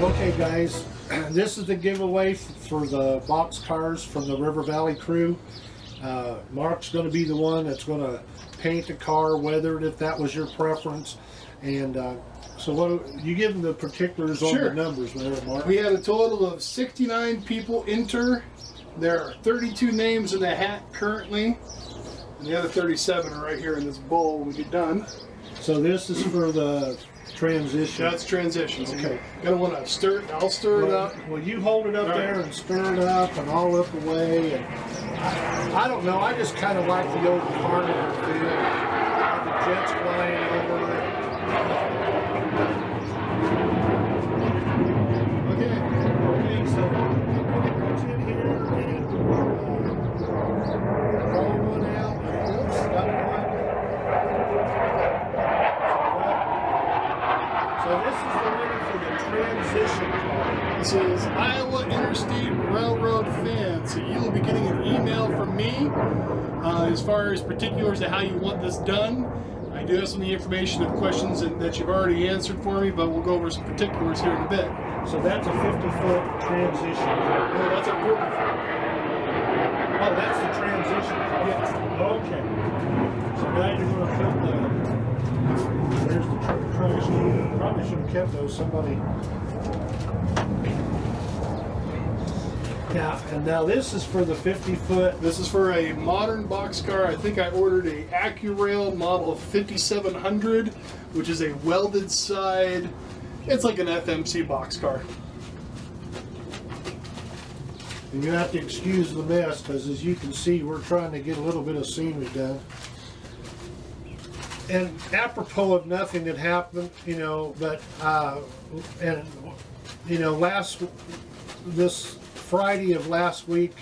Okay guys, this is the giveaway for the box cars from the River Valley crew. Mark's going to be the one that's going to paint the car, weather it if that was your preference. And so what you give them the particulars on the numbers there, Mark? We had a total of 69 people enter. There are 32 names in the hat currently. And the other 37 are right here in this bowl when we get done. So this is for the transition. That's transitions. Okay. Gonna want to stir it. I'll stir it up. Well, you hold it up there and stir it up and all up the way. And I don't know. I just kind of like the old carnival feel. The jets flying over there. Okay, so I'm going to reach in here and roll one out. Oops, got one. So this is the winner for the transition car. This is Iowa Interstate Railroad Fan. So you will be getting an email from me as far as particulars of how you want this done. I do have some of the information and questions that you've already answered for me, but we'll go over some particulars here in a bit. So that's a 50-foot transition car. No, that's a 40-foot. Oh, that's the transition car. Yeah. Okay. So now you're going to put there's the traction. Probably should have kept those. Somebody. Yeah, and now this is for the 50-foot. This is for a modern boxcar. I think I ordered a AccuRail model 5700, which is a welded side. It's like an FMC boxcar. And you have to excuse the mess because, as you can see, we're trying to get a little bit of scenery done. And apropos of nothing that happened, you know, but and you know, this Friday of last week,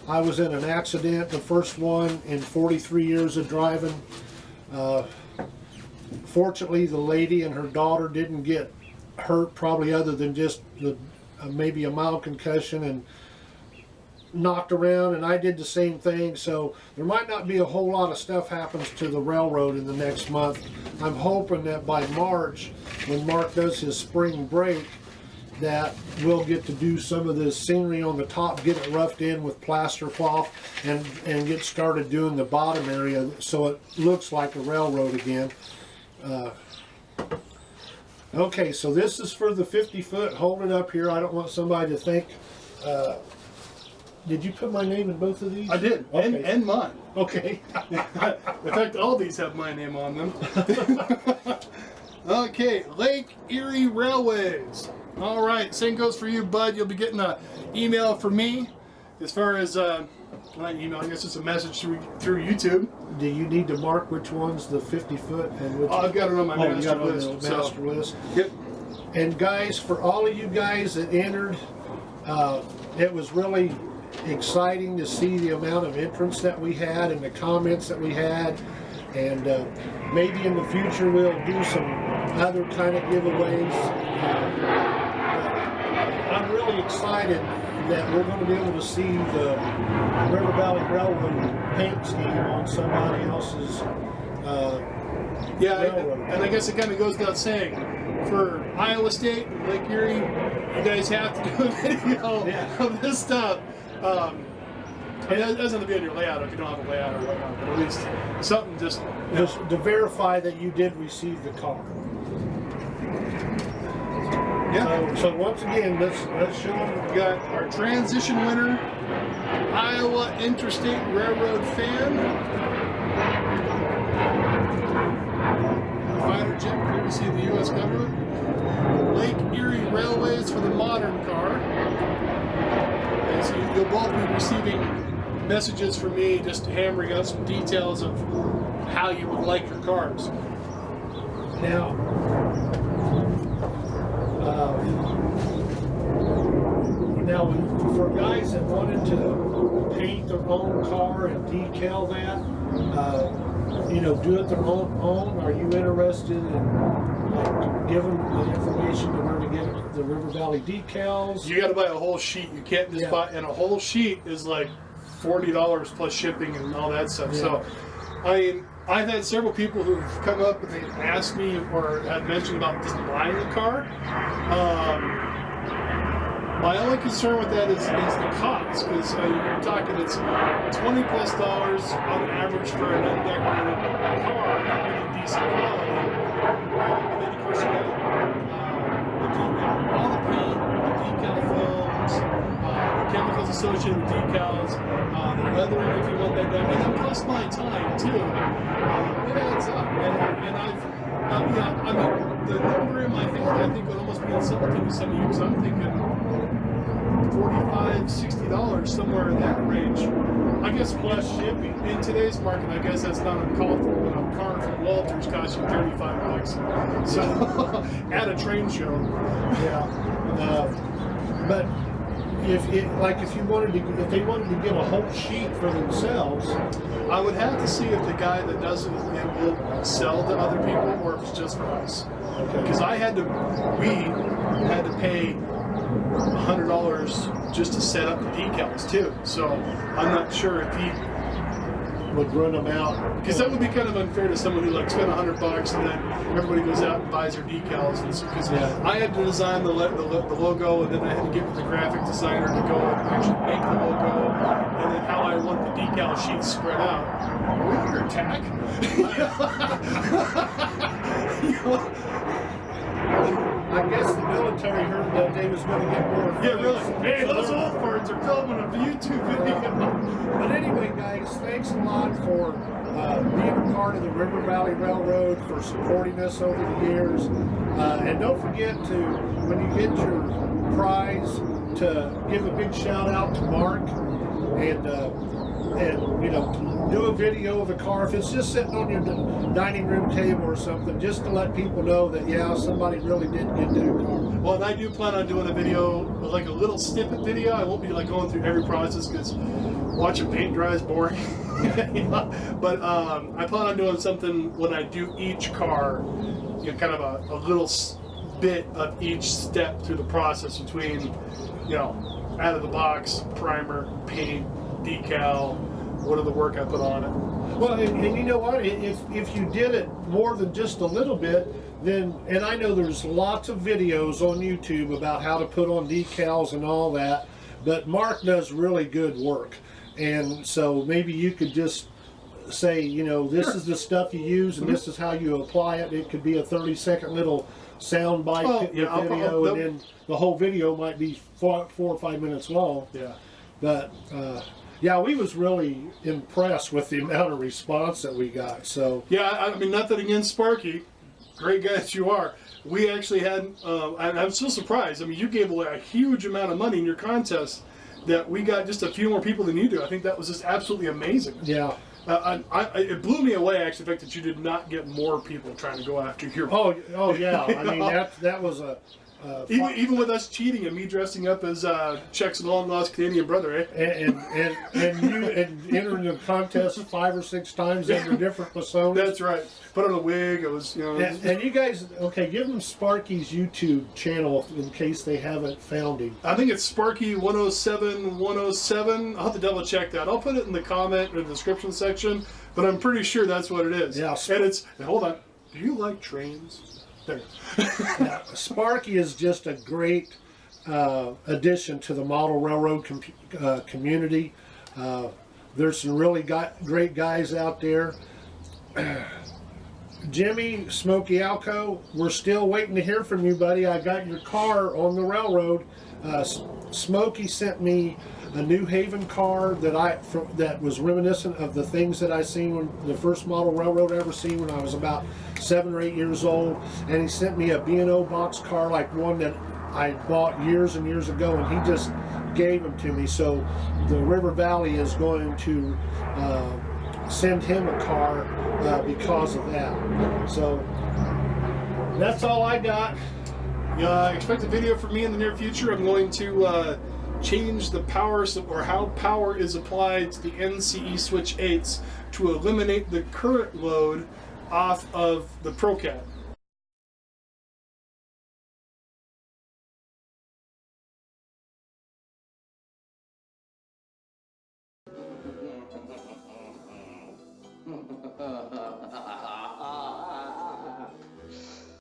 I was in an accident, the first one in 43 years of driving. Fortunately, the lady and her daughter didn't get hurt, probably other than just maybe a mild concussion and knocked around, and I did the same thing. So there might not be a whole lot of stuff happens to the railroad in the next month. I'm hoping that by March, when Mark does his spring break, that we'll get to do some of this scenery on the top, get it roughed in with plaster cloth, and get started doing the bottom area so it looks like a railroad again. Okay, so this is for the 50-foot. Hold it up here. I don't want somebody to think. Did you put my name in both of these? I did, okay. and mine. Okay. In fact, all these have my name on them. Okay, Lake Erie Railways. All right, same goes for you, bud. You'll be getting an email from me. As far as not email, I guess it's a message through YouTube. Do you need to mark which one's the 50-foot and which? Oh, I've got it on my master list. Master list. Yep. And guys, for all of you guys that entered, it was really exciting to see the amount of entrants that we had and the comments that we had. And maybe in the future we'll do some other kind of giveaways. I'm really excited that we're going to be able to see the River Valley Railroad paint scheme on somebody else's railroad. And I guess it kind of goes without saying, for Iowa State and Lake Erie, you guys have to do a video of this stuff. It doesn't have to be on your layout if you don't have a layout or whatnot, but at least something just to verify that you did receive the car. Yeah. So once again, let's show them. We got our transition winner, Iowa Interstate Railroad Fan. Fighter jet courtesy of the U.S. government. Lake Erie Railways for the modern car. And so you'll both be receiving messages from me just hammering out some details of how you would like your cars. Now, for guys that wanted to paint their own car and decal that, you know, do it their own, are you interested in giving the information to where to get the River Valley decals? You got to buy a whole sheet. You can't just buy, and a whole sheet is like $40 plus shipping and all that stuff. Yeah. So, I mean, I've had several people who've come up and they've asked me or had mentioned about just buying a car. My only concern with that is the cost, because you're talking it's $20+ on average for an undecorated car, really decent quality. And then of course you got all the paint, the decal films, the chemicals associated with decals, the weathering if you want that done, and then plus my time too. It adds up, and I mean, the number in my head I think would almost be insulting to some of you, because I'm thinking $45, $60, somewhere in that range. I guess plus shipping. In today's market, I guess that's not uncalled for when a car from Walters costs you $35. So at a train show. Yeah. But if they wanted to get a whole sheet for themselves, I would have to see if the guy that does it will sell to other people or if it's just for us. Because we had to pay $100 just to set up the decals too. So I'm not sure if he would run them out. Because that would be kind of unfair to someone who like spent $100 and then everybody goes out and buys their decals. Because I had to design the logo, and then I had to get with the graphic designer to go and actually make the logo, and then how I want the decal sheets spread out. Are we under attack? I guess the military heard that they was going to get more. Yeah, really. Hey, those old farts are filming a YouTube video. But anyway, guys, thanks a lot for being a part of the River Valley Railroad, for supporting us over the years. And don't forget to, when you get your prize, to give a big shout out to Mark, and you know, do a video of the car if it's just sitting on your dining room table or something, just to let people know that somebody really did get their car. Well, and I do plan on doing a video, like a little snippet video. I won't be like going through every process, because watching paint dry is boring. But I plan on doing something when I do each car, you know, kind of a little bit of each step through the process between, you know, out of the box, primer, paint, decal, what are the work I put on it. Well, and you know what, if you did it more than just a little bit, then, and I know there's lots of videos on YouTube about how to put on decals and all that, but Mark does really good work. And so maybe you could just say, you know, this is the stuff you use, and this is how you apply it. It could be a 30-second little sound bite video, and then the whole video might be 4 or 5 minutes long. Yeah. But yeah, we was really impressed with the amount of response that we got. So yeah, I mean, nothing against Sparky, great guy that you are. We actually had, and I'm still surprised. I mean, you gave away a huge amount of money in your contest, that we got just a few more people than you do. I think that was just absolutely amazing. Yeah. It blew me away, actually, the fact that you did not get more people trying to go after your. Oh yeah. I mean, that was a. Even with us cheating and me dressing up as Chuck's long lost Canadian brother, eh? And you entering the contest 5 or 6 times under different personas. That's right. Put on a wig. It was, you know. And you guys, okay, give them Sparky's YouTube channel in case they haven't found him. I think it's Sparky 107. I'll have to double check that. I'll put it in the comment or the description section, but I'm pretty sure that's what it is. Yeah. And it's, hold on. Do you like trains? There. Yeah, Sparky is just a great addition to the model railroad community. There's some really great guys out there. Jimmy, Smokey Alco, we're still waiting to hear from you, buddy. I got your car on the railroad. Smokey sent me a New Haven car that was reminiscent of the things that I seen when the first model railroad I ever seen when I was about 7 or 8 years old, and he sent me a B&O box car like one that I bought years and years ago, and he just gave them to me. So the River Valley is going to send him a car because of that. So that's all I got. Expect a video from me in the near future. I'm going to change the power, or how power is applied to the NCE switch 8s to eliminate the current load off of the ProCat.